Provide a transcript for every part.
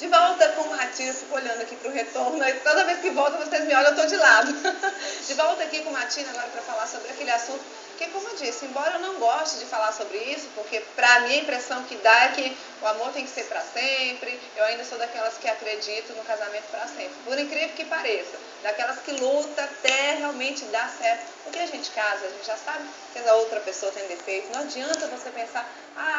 volta com o Matias, fico olhando aqui para o retorno, e toda vez que volta vocês me olham, eu estou de lado. De volta aqui com o Matina agora para falar sobre aquele assunto, que como eu disse, embora eu não goste de falar sobre isso, porque para mim a impressão que dá é que o amor tem que ser para sempre, eu ainda sou daquelas que acredito no casamento para sempre, por incrível que pareça, daquelas que luta até realmente dar certo, porque a gente casa, a gente já sabe que a outra pessoa tem defeito, não adianta você pensar,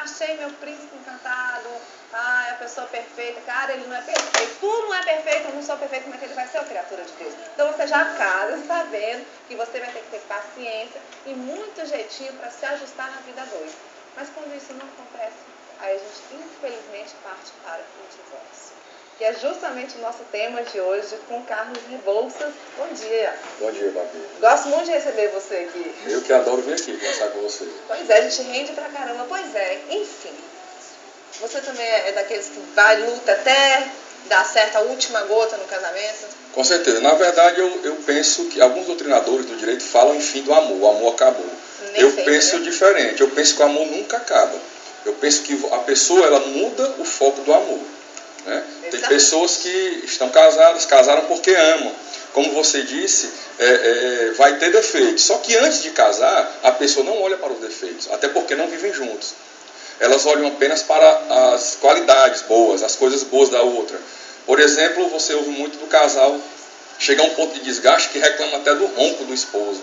achei meu príncipe encantado, é a pessoa perfeita, cara, ele não é perfeito, tu não é perfeito, eu não sou perfeito, como é que ele vai ser a criatura de Deus? Então você já casa sabendo que você vai ter que ter paciência e muito jeitinho para se ajustar na vida dois. Mas quando isso não acontece, aí a gente infelizmente parte para o divórcio. Que é justamente o nosso tema de hoje com Carlos Rebouças. Bom dia. Bom dia, Babi. Gosto muito de receber você aqui. Eu que adoro vir aqui conversar com você. Pois é, a gente rende pra caramba. Pois é, enfim. Você também é daqueles que vai, luta até dar certo a última gota no casamento? Com certeza. Na verdade, eu penso que alguns doutrinadores do direito falam em fim do amor. O amor acabou. Eu penso diferente. Eu penso que o amor nunca acaba. Eu penso que a pessoa ela muda o foco do amor. Né? Tem pessoas que estão casadas, casaram porque amam. Como você disse, vai ter defeitos. Só que antes de casar, a pessoa não olha para os defeitos. Até porque não vivem juntos. Elas olham apenas para as qualidades boas, as coisas boas da outra. Por exemplo, você ouve muito do casal chegar a um ponto de desgaste que reclama até do ronco do esposo.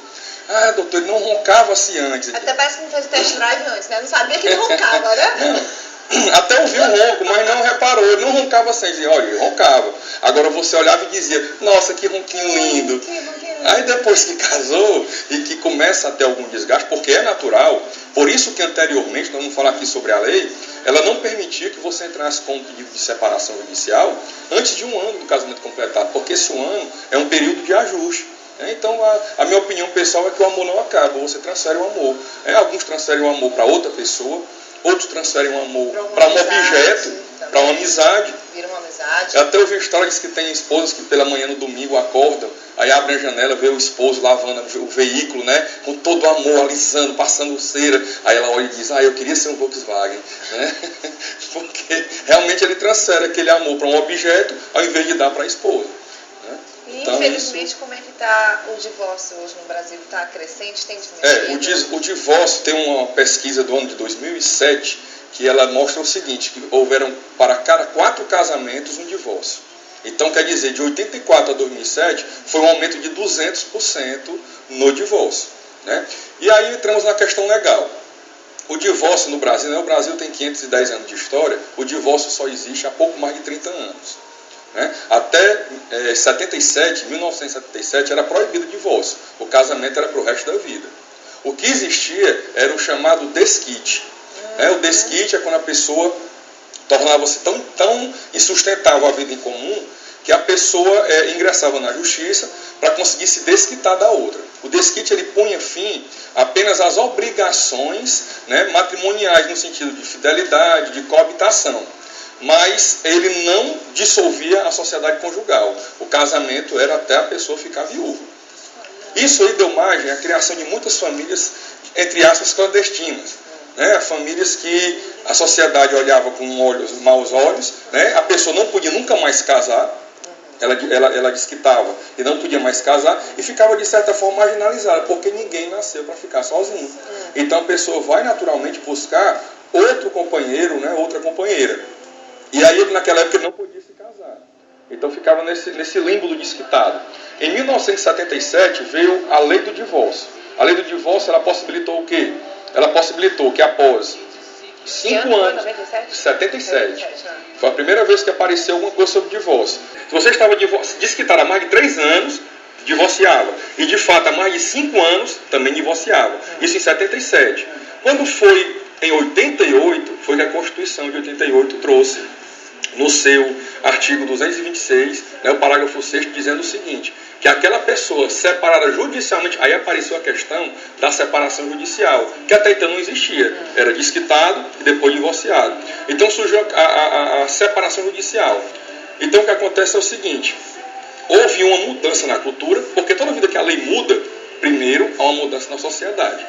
Ah, doutor, ele não roncava assim antes. Até parece que não fez o test drive antes, né? Não sabia que ele roncava, né? Não. Até ouviu o ronco, mas não reparou. Ele não roncava assim. Dizia, olha, ele roncava. Agora você olhava e dizia, nossa, que ronquinho lindo. Aí depois que casou e que começa a ter algum desgaste, porque é natural, por isso que anteriormente, nós vamos falar aqui sobre a lei, ela não permitia que você entrasse com um pedido de separação judicial antes de um ano do casamento completado, porque esse ano é um período de ajuste. Então a minha opinião pessoal é que o amor não acaba, você transfere o amor. Alguns transferem o amor para outra pessoa, outros transferem o amor para um objeto, para uma amizade. Vira uma amizade. Eu até ouvi história, diz que tem esposas que pela manhã no domingo acordam, aí abrem a janela, vê o esposo lavando o veículo, né, com todo o amor, alisando, passando cera. Aí ela olha e diz, eu queria ser um Volkswagen. Né? Porque realmente ele transfere aquele amor para um objeto, ao invés de dar para a esposa. Né? E então, infelizmente, como é que está o divórcio hoje no Brasil? Está crescente? Tem diminuído? O divórcio tem uma pesquisa do ano de 2007 que ela mostra o seguinte, que houveram para cada 4 casamentos um divórcio. Então, quer dizer, de 84 a 2007 foi um aumento de 200% no divórcio. Né? E aí entramos na questão legal. O divórcio no Brasil, né? O Brasil tem 510 anos de história, o divórcio só existe há pouco mais de 30 anos. Né? Até 1977 era proibido o divórcio, o casamento era para o resto da vida. O que existia era o chamado desquite. O desquite é quando a pessoa tornava-se tão insustentável a vida em comum que a pessoa ingressava na justiça para conseguir se desquitar da outra. O desquite ele punha fim apenas às obrigações, né, matrimoniais no sentido de fidelidade, de coabitação. Mas ele não dissolvia a sociedade conjugal. O casamento era até a pessoa ficar viúva. Isso aí deu margem à criação de muitas famílias, entre aspas, clandestinas. Né? Famílias que a sociedade olhava com maus olhos, né? A pessoa não podia nunca mais casar, ela desquitava e não podia mais casar e ficava de certa forma marginalizada, porque ninguém nasceu para ficar sozinho. Então a pessoa vai naturalmente buscar outro companheiro, né? Outra companheira. E aí naquela época ele não podia se casar. Então ficava nesse limbo do desquitado. Em 1977 veio a lei do divórcio. A lei do divórcio ela possibilitou o quê? Ela possibilitou que após 5 anos, 77, foi a primeira vez que apareceu alguma coisa sobre divórcio. Se você estava desquitado há mais de 3 anos, divorciava. E de fato há mais de 5 anos também divorciava. Isso em 77. Quando foi em 88, foi que a Constituição de 88 trouxe no seu artigo 226, né, o parágrafo 6º, dizendo o seguinte, que aquela pessoa separada judicialmente, aí apareceu a questão da separação judicial, que até então não existia, era desquitado e depois divorciado. Então surgiu a separação judicial. Então o que acontece é o seguinte, houve uma mudança na cultura, porque toda vida que a lei muda, primeiro há uma mudança na sociedade.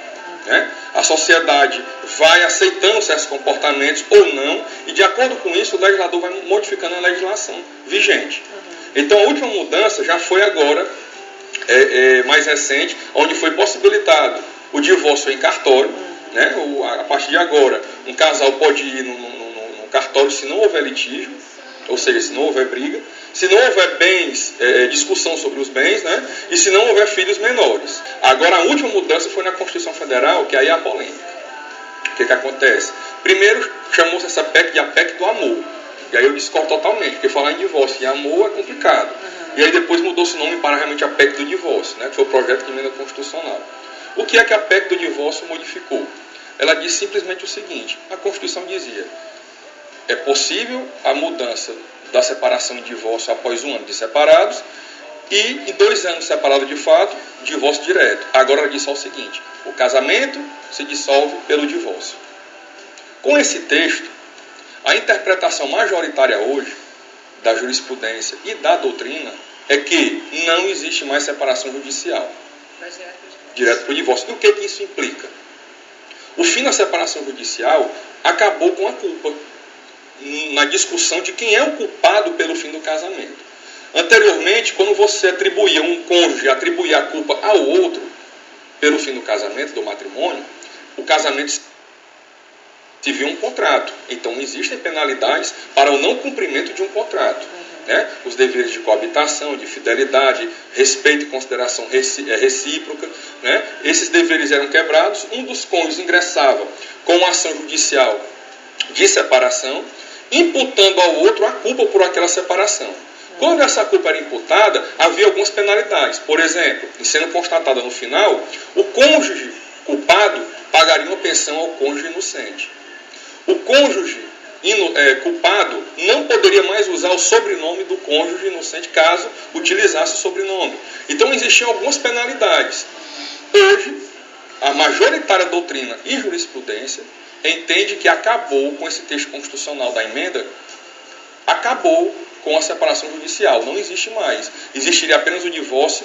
né? A sociedade vai aceitando certos comportamentos ou não, e de acordo com isso o legislador vai modificando a legislação vigente. Então a última mudança já foi agora, mais recente, onde foi possibilitado o divórcio em cartório, né? A partir de agora, um casal pode ir no cartório se não houver litígio, ou seja, se não houver briga, se não houver bens, discussão sobre os bens, né? E se não houver filhos menores. Agora, a última mudança foi na Constituição Federal, que aí é a polêmica. O que acontece? Primeiro, chamou-se essa PEC de a PEC do amor. E aí eu discordo totalmente, porque falar em divórcio e amor é complicado. E aí depois mudou-se o nome para realmente a PEC do divórcio, né? Que foi o projeto de emenda constitucional. O que é que a PEC do divórcio modificou? Ela diz simplesmente o seguinte: a Constituição dizia: é possível a mudança da separação e divórcio após 1 ano de separados e em 2 anos separados de fato, divórcio direto. Agora ela diz só o seguinte: o casamento se dissolve pelo divórcio. Com esse texto, a interpretação majoritária hoje da jurisprudência e da doutrina é que não existe mais separação judicial. Direto para o divórcio. E o que isso implica? O fim da separação judicial acabou com a culpa, na discussão de quem é o culpado pelo fim do casamento. Anteriormente, quando você atribuía um cônjuge, atribuía a culpa ao outro pelo fim do casamento, do matrimônio, o casamento civil é um contrato. Então, existem penalidades para o não cumprimento de um contrato. Né? Os deveres de coabitação, de fidelidade, respeito e consideração recíproca. Né? Esses deveres eram quebrados. Um dos cônjuges ingressava com uma ação judicial de separação, imputando ao outro a culpa por aquela separação. Quando essa culpa era imputada, havia algumas penalidades. Por exemplo, sendo constatada no final, o cônjuge culpado pagaria uma pensão ao cônjuge inocente. O cônjuge culpado não poderia mais usar o sobrenome do cônjuge inocente caso utilizasse o sobrenome. Então existiam algumas penalidades. Hoje, a majoritária doutrina e jurisprudência entende que acabou com esse texto constitucional da emenda, acabou com a separação judicial, não existe mais. Existiria apenas o divórcio,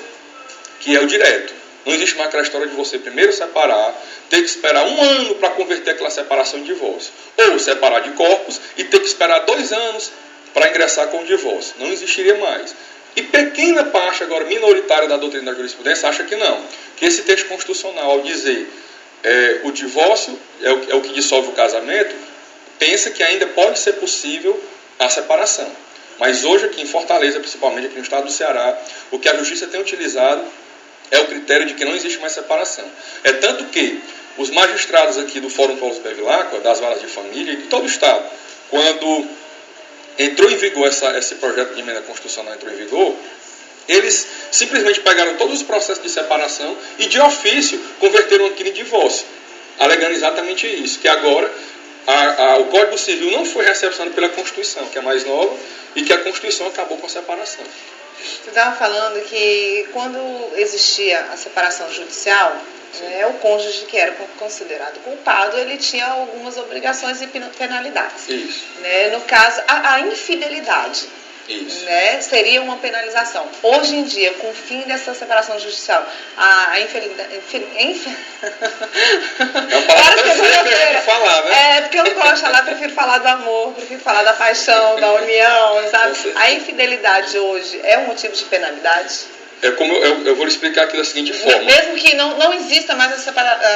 que é o direto. Não existe mais aquela história de você primeiro separar, ter que esperar 1 ano para converter aquela separação em divórcio. Ou separar de corpos e ter que esperar 2 anos para ingressar com o divórcio. Não existiria mais. E pequena parte, agora minoritária da doutrina da jurisprudência, acha que não. Que esse texto constitucional, ao dizer o divórcio é o que dissolve o casamento, pensa que ainda pode ser possível a separação. Mas hoje aqui em Fortaleza, principalmente aqui no estado do Ceará, o que a justiça tem utilizado é o critério de que não existe mais separação. É tanto que os magistrados aqui do Fórum Paulo Bevilacqua, das varas de família e de todo o estado, quando entrou em vigor esse projeto de emenda constitucional entrou em vigor, eles simplesmente pegaram todos os processos de separação e de ofício converteram aquilo em divórcio, alegando exatamente isso, que agora o Código Civil não foi recepcionado pela Constituição, que é mais nova, e que a Constituição acabou com a separação. Você estava falando que quando existia a separação judicial, o cônjuge que era considerado culpado, ele tinha algumas obrigações e penalidades. Isso. Né? No caso, a infidelidade. Isso. Né, seria uma penalização. Hoje em dia, com o fim dessa separação judicial, a infidelidade... É uma palavra tão feia de falar, né? Porque eu não gosto de falar, prefiro falar do amor, prefiro falar da paixão, da união, sabe? A infidelidade hoje é um motivo de penalidade? Como eu vou lhe explicar aqui da seguinte forma. Mesmo que não exista mais a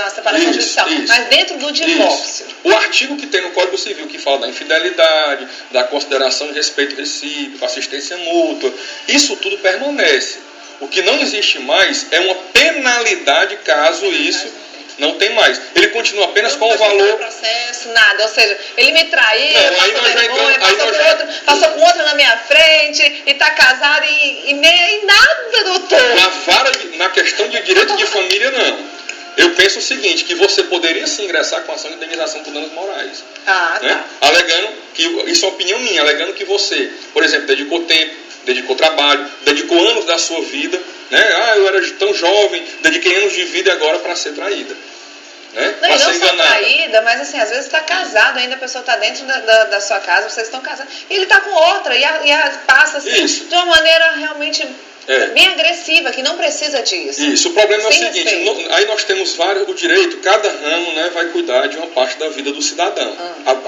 separação judicial, mas dentro do divórcio. O artigo que tem no Código Civil que fala da infidelidade, da consideração de respeito recíproco, assistência mútua, isso tudo permanece. O que não existe mais é uma penalidade caso isso não tem mais. Ele continua apenas com o valor... processo, nada. Ou seja, ele me traiu, passou vergonha, passou com outra na minha frente, e está casado e nem nada, doutor. Na questão de direito de família, não. Eu penso o seguinte, que você poderia sim ingressar com ação de indenização por danos morais. Né? Alegando que, isso é uma opinião minha, alegando que você, por exemplo, dedicou tempo, dedicou trabalho, dedicou anos da sua vida, né? Eu era tão jovem, dediquei anos de vida agora para ser traída. né? Não, e não só enganada. traída, mas assim, às vezes está casado ainda, a pessoa está dentro da sua casa, vocês estão casados, e ele está com outra, passa assim, de uma maneira realmente bem agressiva, que não precisa disso. Isso, o problema é o seguinte, respeito. aí nós temos o direito, cada ramo, né, vai cuidar de uma parte da vida do cidadão.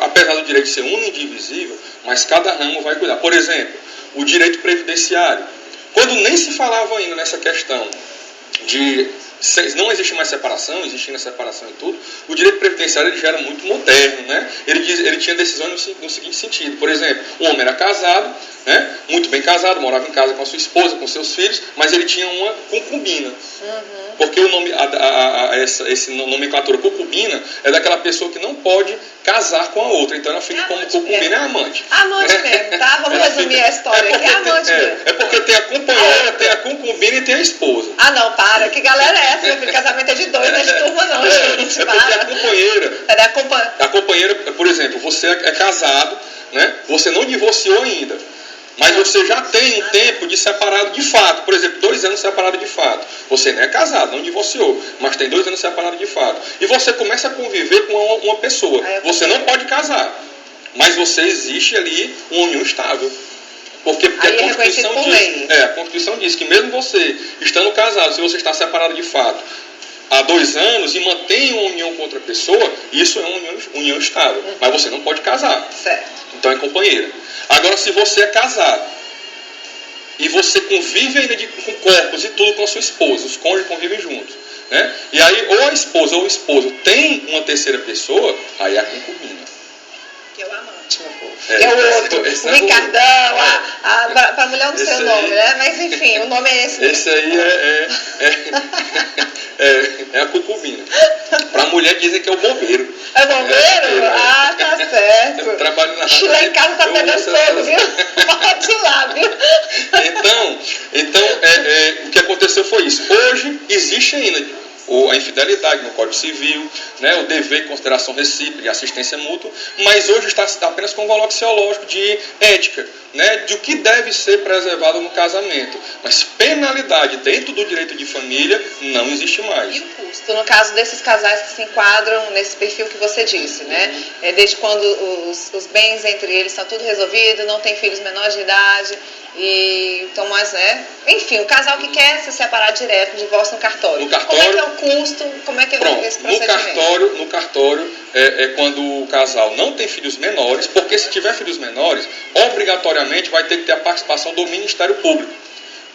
Apesar do direito ser único e indivisível, mas cada ramo vai cuidar. Por exemplo, o direito previdenciário. Quando nem se falava ainda nessa questão de não existe mais separação, existindo a separação e tudo, o direito previdenciário ele já era muito moderno, né? Ele tinha decisões no seguinte sentido. Por exemplo, o homem era casado, né? Muito bem casado, morava em casa com a sua esposa, com seus filhos, mas ele tinha uma concubina. Porque o nome, essa nomenclatura concubina é daquela pessoa que não pode casar com a outra, então ela fica como concubina, é amante. Amante mesmo, tá? Vamos resumir a história aqui, é amante mesmo. É porque tem a companheira, tem a concubina e tem a esposa. Ah não, para, que galera é essa? Meu filho, casamento é de dois, não é de turma não, gente, para. Porque a companheira, a companheira, por exemplo, você é casado, né? Você não divorciou ainda, mas você já tem um tempo de separado de fato. Por exemplo, 2 anos separado de fato. Você não é casado, não divorciou, mas tem 2 anos separado de fato. E você começa a conviver com uma pessoa. Você não pode casar, mas você existe ali uma união estável. Porque a Constituição diz que mesmo você estando casado, se você está separado de fato há 2 anos e mantém uma união com outra pessoa, isso é uma união estável. Mas você não pode casar. Certo. Então é companheira. Agora, se você é casado e você convive ainda com corpos e tudo com a sua esposa, os cônjuges convivem juntos, né? E aí ou a esposa ou o esposo tem uma terceira pessoa, aí é a concubina. Que é o amante, meu povo. Que é o outro, o Ricardão, para a mulher não sei o nome, né? Mas enfim, o nome é esse. Esse aí é a concubina. Para a mulher dizem que é o bombeiro. É bombeiro? Ah, tá certo. Eu trabalho na rádio. Lá em casa tá pegando fogo, viu? Pode ir lá, viu? Então o que aconteceu foi isso. Hoje existe ainda a infidelidade no Código Civil, né, o dever de consideração recíproca e assistência mútua, mas hoje está apenas com um valor axiológico de ética, né, de o que deve ser preservado no casamento. Mas penalidade dentro do direito de família não existe mais. E o custo, no caso desses casais que se enquadram nesse perfil que você disse, né? Desde quando os bens entre eles são tudo resolvido, não tem filhos menores de idade, então, mas, né? Enfim, o casal que quer se separar direto, divórcio no cartório. Como é que é o custo? Como é que é esse procedimento? No cartório é quando o casal não tem filhos menores, porque se tiver filhos menores, obrigatoriamente vai ter que ter a participação do Ministério Público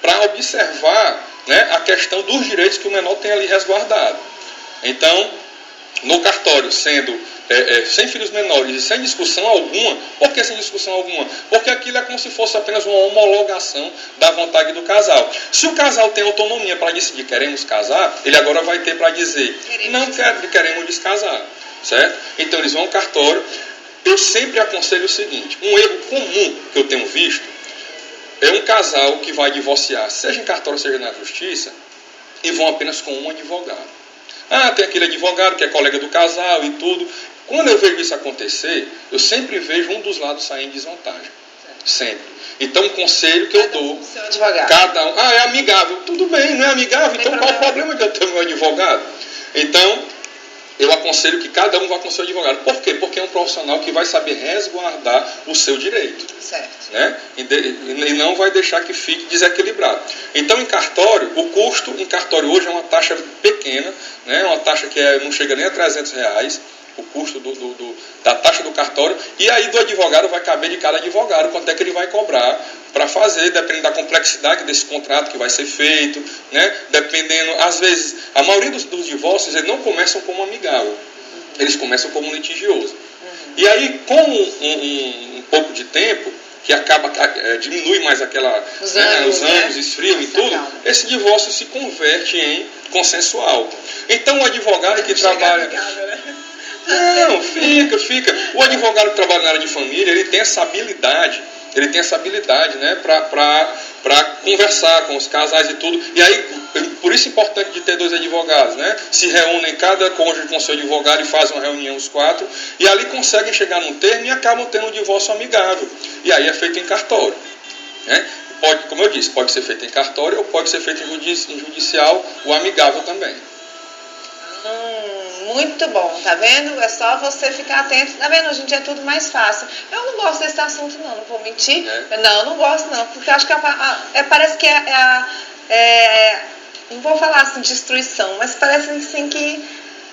para observar, né, a questão dos direitos que o menor tem ali resguardado. Então, no cartório, sendo sem filhos menores e sem discussão alguma. Por que sem discussão alguma? Porque aquilo é como se fosse apenas uma homologação da vontade do casal. Se o casal tem autonomia para decidir queremos casar, ele agora vai ter para dizer queremos descasar, certo? Então eles vão ao cartório. Eu sempre aconselho o seguinte: um erro comum que eu tenho visto é um casal que vai divorciar, seja em cartório, seja na justiça, e vão apenas com um advogado. Tem aquele advogado que é colega do casal e tudo. Quando eu vejo isso acontecer, eu sempre vejo um dos lados sair em desvantagem. Sempre. Então, um conselho que eu dou, cada um, é amigável. Tudo bem, não é amigável? Então, qual o problema de eu ter meu advogado? Então, eu aconselho que cada um vá com o seu advogado. Por quê? Porque é um profissional que vai saber resguardar o seu direito. Certo. Né? E não vai deixar que fique desequilibrado. Então, em cartório, o custo em cartório hoje é uma taxa pequena, né? Uma taxa que não chega nem a R$300, o custo da taxa do cartório, e aí do advogado vai caber de cada advogado quanto é que ele vai cobrar para fazer, dependendo da complexidade desse contrato que vai ser feito, né? Dependendo, às vezes, a maioria dos divórcios eles não começam como amigável, eles começam como litigioso. E aí, com um pouco de tempo, que acaba, diminui mais os ânimos, esfriam e tudo, esse divórcio se converte em consensual. Então, o advogado que trabalha... Não, fica. O advogado que trabalha na área de família, ele tem essa habilidade, né, para conversar com os casais e tudo. E aí, por isso é importante de ter 2 advogados, né? Se reúnem cada cônjuge com seu advogado e fazem uma reunião os 4, e ali conseguem chegar num termo e acabam tendo um divórcio amigável. E aí é feito em cartório, né? Como eu disse, pode ser feito em cartório ou pode ser feito em judicial, o amigável também. Muito bom, tá vendo? É só você ficar atento. Tá vendo? Hoje em dia é tudo mais fácil. Eu não gosto desse assunto, não vou mentir. Não gosto, não. Porque eu acho que parece que não vou falar assim, destruição, mas parece assim que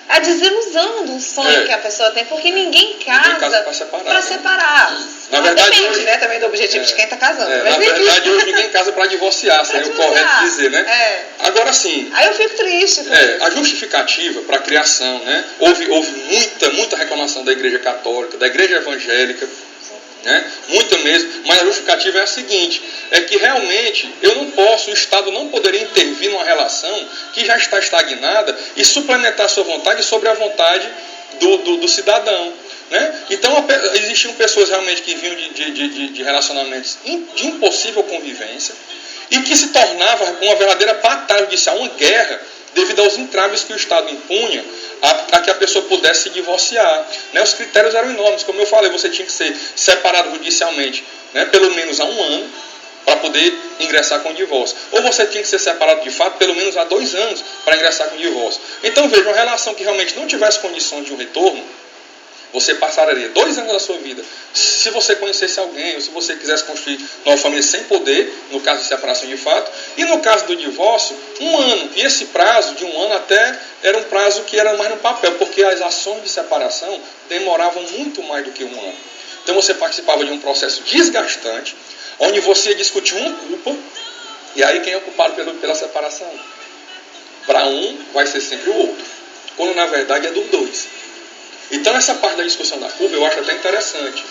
a desilusão do sonho que a pessoa tem, porque ninguém casa para separar. Na verdade, depende, hoje, né, também do objetivo de quem está casando. Na verdade, hoje ninguém casa para divorciar, seria o correto dizer, né? Agora sim. Aí eu fico triste. A justificativa para a criação, né? Houve muita reclamação da Igreja Católica, da Igreja Evangélica, né? Muita mesmo, mas a justificativa é a seguinte, é que realmente o Estado não poderia intervir numa relação que já está estagnada e suplementar a sua vontade sobre a vontade do cidadão, né? Então existiam pessoas realmente que vinham de relacionamentos de impossível convivência e que se tornava uma verdadeira batalha judicial, uma guerra, devido aos entraves que o Estado impunha para que a pessoa pudesse se divorciar, né? Os critérios eram enormes, como eu falei, você tinha que ser separado judicialmente, né, pelo menos há 1 ano, para poder ingressar com o divórcio. Ou você tinha que ser separado de fato pelo menos há 2 anos para ingressar com o divórcio. Então veja, uma relação que realmente não tivesse condição de um retorno, você passaria 2 anos da sua vida, se você conhecesse alguém, ou se você quisesse construir uma família sem poder, no caso de separação de fato, e no caso do divórcio, 1 ano. E esse prazo de 1 ano até era um prazo que era mais no papel, porque as ações de separação demoravam muito mais do que 1 ano. Então você participava de um processo desgastante, onde você ia discutir uma culpa, e aí quem é o culpado pela separação? Para um, vai ser sempre o outro, quando na verdade é dos dois. Então essa parte da discussão da culpa eu acho até interessante,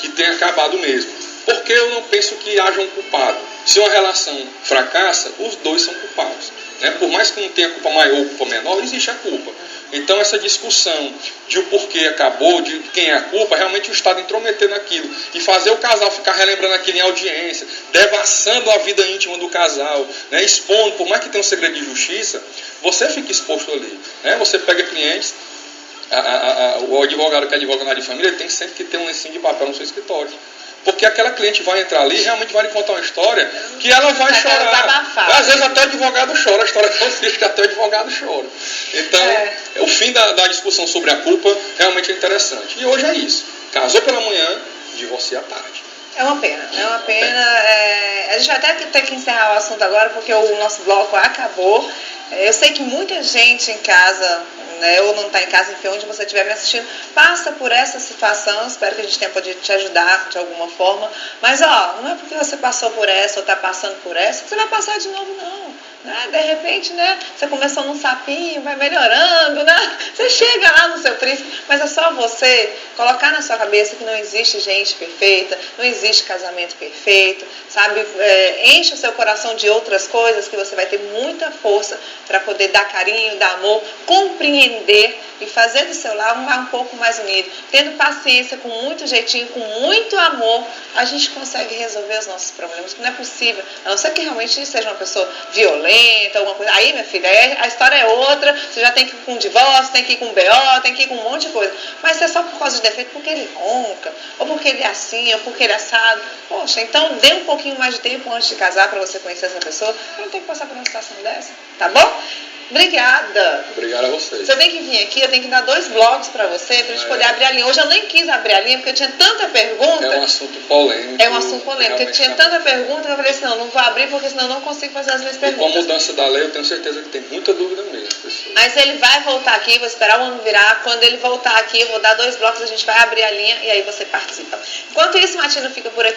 que tenha acabado mesmo. Porque eu não penso que haja um culpado. Se uma relação fracassa, os dois são culpados, né? Por mais que não tenha culpa maior ou culpa menor, existe a culpa. Então essa discussão de o porquê acabou, de quem é a culpa, realmente o Estado intrometer naquilo e fazer o casal ficar relembrando aquilo em audiência, devassando a vida íntima do casal, né? Expondo, por mais que tenha um segredo de justiça, você fica exposto ali, né? Você pega clientes, o advogado que advoga na área de família, ele tem sempre que ter um lencinho de papel no seu escritório. Porque aquela cliente vai entrar ali e realmente vai lhe contar uma história que ela vai chorar. Às vezes até o advogado chora, a história é tão triste que até o advogado chora. Então, o fim da discussão sobre a culpa realmente é interessante. E hoje é isso. Casou pela manhã, divorcia à tarde. É uma pena. A gente vai até ter que encerrar o assunto agora, porque o nosso bloco acabou. Eu sei que muita gente em casa, né, ou não está em casa, enfim, onde você estiver me assistindo, passa por essa situação. Espero que a gente tenha podido te ajudar de alguma forma. Mas, não é porque você passou por essa ou está passando por essa que você vai passar de novo, não. Né? De repente, né, você começou num sapinho, vai melhorando, né? Você chega lá no seu príncipe, mas é só você colocar na sua cabeça que não existe gente perfeita, não existe casamento perfeito, sabe? Enche o seu coração de outras coisas que você vai ter muita força para poder dar carinho, dar amor, compreender e fazer do seu lar um pouco mais unido. Tendo paciência, com muito jeitinho, com muito amor, a gente consegue resolver os nossos problemas, que não é possível, a não ser que realmente seja uma pessoa violenta, alguma coisa. Aí, minha filha, a história é outra, você já tem que ir com um divórcio, tem que ir com um BO, tem que ir com um monte de coisa. Mas se é só por causa de defeito, porque ele ronca, ou porque ele é assim, ou porque ele é assado, poxa, então dê um pouquinho mais de tempo antes de casar para você conhecer essa pessoa, para não ter que passar por uma situação dessa, tá bom? Obrigada. Obrigado a vocês. Você tem que vir aqui, eu tenho que dar 2 blogs para você, para a gente poder abrir a linha. Hoje eu nem quis abrir a linha, porque eu tinha tanta pergunta. É um assunto polêmico. É um assunto polêmico, porque eu tinha tanta pergunta que eu falei assim, não vou abrir, porque senão eu não consigo fazer as minhas perguntas. E com a mudança da lei, eu tenho certeza que tem muita dúvida mesmo, pessoal. Mas ele vai voltar aqui, vou esperar o ano virar. Quando ele voltar aqui, eu vou dar 2 blocos, a gente vai abrir a linha e aí você participa. Enquanto isso, Matina fica por aqui.